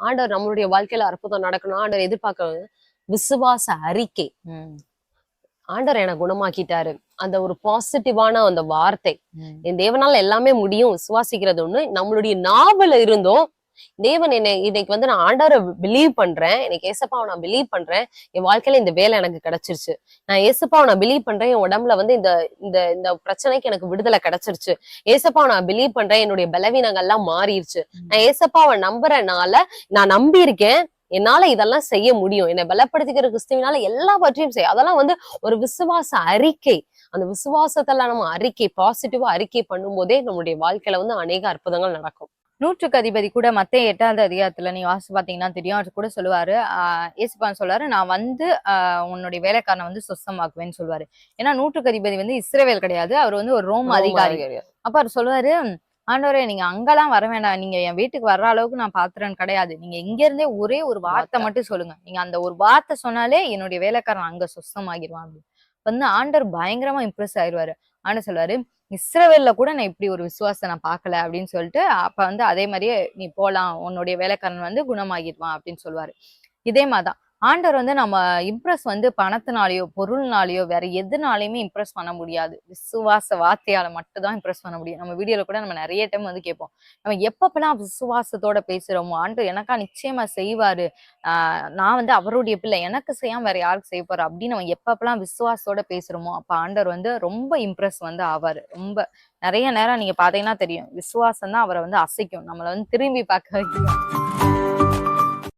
ஆண்டவர் நம்மளுடைய வாழ்க்கையில அற்புதம் நடக்கணும், ஆண்டவர் எதிர்பார்க்க விசுவாச அறிக்கை. ஆண்டவர் என்னை குணமாக்கிட்டாரு, அந்த ஒரு பாசிட்டிவான அந்த வார்த்தை. என் தேவனால எல்லாமே முடியும் விசுவாசிக்கிறது ஒண்ணு. நம்மளுடைய நாவல இருந்தோம் தேவன் என்னை இன்னைக்கு வந்து நான் ஆண்டவரை பிலீவ் பண்றேன், எனக்கு ஏசப்பாவை நான் பிலீவ் பண்றேன், என் வாழ்க்கையில இந்த வேலை எனக்கு கிடைச்சிருச்சு, நான் ஏசப்பாவை நான் பிலீவ் பண்றேன், என் உடம்புல வந்து இந்த இந்த இந்த பிரச்சனைக்கு எனக்கு விடுதலை கிடைச்சிருச்சு, ஏசப்பாவை நான் பிலீவ் பண்றேன், என்னுடைய பலவீனங்கள் எல்லாம் மாறிடுச்சு, நான் ஏசப்பாவை நம்புறனால நான் நம்பி இருக்கேன், என்னால இதெல்லாம் செய்ய முடியும், என்னை பலப்படுத்திக்கிற கிறிஸ்துவினால எல்லாவற்றையும் செய்ய. அதெல்லாம் வந்து ஒரு விசுவாச அறிக்கை. அந்த விசுவாசத்தெல்லாம் நம்ம அறிக்கை பாசிட்டிவா அறிக்கை பண்ணும் போதே நம்மளுடைய வாழ்க்கையில வந்து அநேக அற்புதங்கள் நடக்கும். நூற்றுக்கு அதிபதி கூட மத்திய 8வது அதிகாரத்துல நீங்க வாசிச்சு பாத்தீங்கன்னா தெரியும், அவர் கூட சொல்லுவாரு, ஏசுப்பான் சொல்லுவாரு, நான் வந்து உன்னுடைய வேலைக்காரனை வந்து சொஸ்தமாக்குவேன்னு சொல்லுவாரு. ஏன்னா நூற்றுக்கு அதிபதி வந்து இஸ்ரவேல் கிடையாது, அவர் வந்து ஒரு ரோம் அதிகாரி. அப்ப அவர் சொல்லுவாரு, ஆண்டவரே நீங்க அங்கெல்லாம் வர வேண்டாம், நீங்க என் வீட்டுக்கு வர்ற அளவுக்கு நான் பாத்திரன் கிடையாது, நீங்க இங்க இருந்தே ஒரே ஒரு வார்த்தை மட்டும் சொல்லுங்க, நீங்க அந்த ஒரு வார்த்தை சொன்னாலே என்னுடைய வேலைக்காரன் அங்க சொஸ்தமாகிடுவான் அப்படின்னு வந்து ஆண்டவர் பயங்கரமா இம்ப்ரெஸ் ஆயிடுவாரு. ஆண்டவர் சொல்லுவாரு, இஸ்ரவேல்ல கூட நான் இப்படி ஒரு விசுவாசத்தை நான் பார்க்கல அப்படின்னு சொல்லிட்டு, அப்ப வந்து அதே மாதிரியே நீ போலாம், உன்னுடைய வேலைக்காரன் வந்து குணமாகிடுவான் அப்படின்னு சொல்லுவாரு. இதே மாதிரிதான் ஆண்டவர் வந்து நம்ம இம்ப்ரெஸ் வந்து பணத்தினாலேயோ பொருள்னாலேயோ வேற எதுனாலையுமே இம்ப்ரெஸ் பண்ண முடியாது, விசுவாச வார்த்தையால மட்டும் தான் இம்ப்ரெஸ் பண்ண முடியும். நம்ம வீடியோல கூட நம்ம நிறைய டைம் வந்து கேட்போம், நம்ம எப்பப்பெல்லாம் விசுவாசத்தோட பேசுறோமோ ஆண்டவர் எனக்கா நிச்சயமா செய்வாரு, நான் வந்து அவருடைய பிள்ளை, எனக்கு செய்யாம வேற யாருக்கு செய்ய போறா அப்படின்னு நம்ம எப்பப்பெல்லாம் விசுவாசத்தோட பேசுறோமோ அப்ப ஆண்டவர் வந்து ரொம்ப இம்ப்ரெஸ் வந்து ஆவாரு. ரொம்ப நிறைய நேரம் நீங்க பாத்தீங்கன்னா தெரியும், விசுவாசம் தான் அவரை வந்து அசைக்கும், நம்மளை வந்து திரும்பி பார்க்க வைக்கும்.